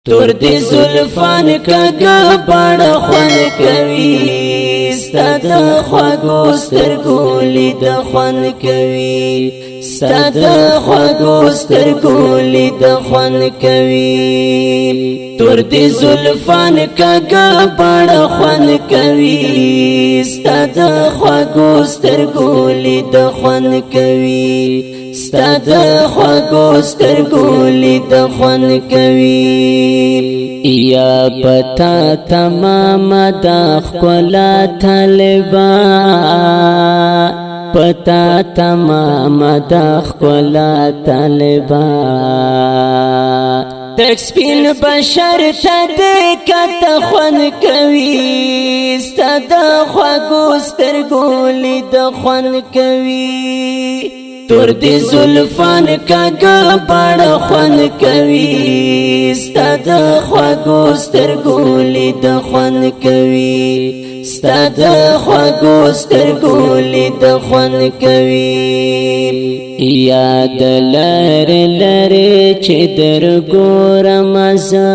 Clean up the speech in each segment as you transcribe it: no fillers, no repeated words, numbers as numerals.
تور دی زلفان کږه بڼه خوند کوي ستا د خوږو سترګو لید خوند کوي ستا د خوږو سترګو لید خوند کوي تور دی زلفان کږه بڼه خوند کوي ستا د خوږو سترګو لید خوند کوي ستا د خوږو سترګو لید خوند کوي یا پتا تمام د ښکلا طالبا پتا تمام د ښکلا طالبا تک سپین بشر ته د کته خوند کوي ستا د خوږو سترګو لید خوند کوي تور دی زلفان کږه بڼه خوند کوي ستا د خوږو سترګو لید خوند کوي ستا د خوږو سترګو لید خوند کوي یاد لرې لرې چې درګورم زه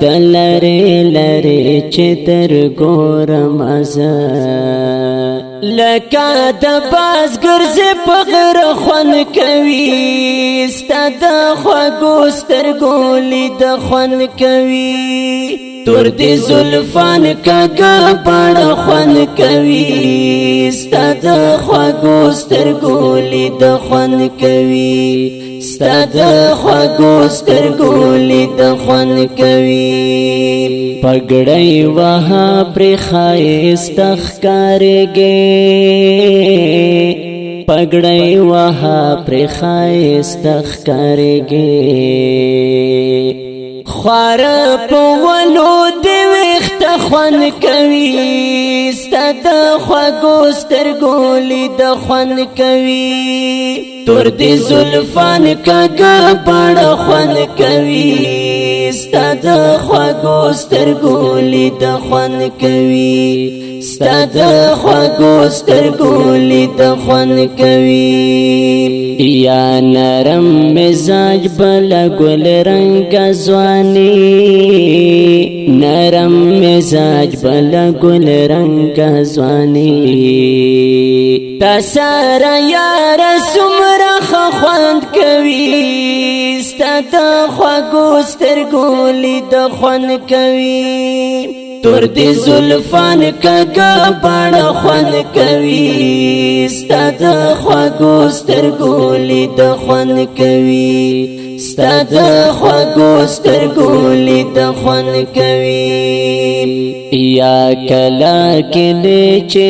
د لرې لرې چې درګورم زه لکه د باز ګرځې په غره خوند کوي ستا د خوږو سترګو لید خوند کوي تور دی زلفان کږه بڼه خوند کوي ستا د خوږو سترګو لید خوند کوي ستا د خوږو سترګو لید خوند کوي پګړۍ وها پرې ښایسته ښکارېږي پګړۍ وها پرې ښایسته ښکارېږي خواره په ونو دې ویښته خوند کوي ستا د خوږو سترګو لید خوند کوي تور دی زلفان کږه بڼه خوند کوي ستا د خوږو سترګو لید خوند کوي ستا د خوږو سترګو لید خوند کوي یا نرم مزاج بل ګل رنگ ځواني نرم مزاج بل ګل رنگ ځواني تا سره یار څومره خوند کوي ستا د خوږو سترګو لید خوند کوي تور دی زلفان کږه بڼه خوند کوي ستا د خوږو سترګو لید خوند کوي ستا د خوږو سترګو لید خوند کوي یا کله کله چې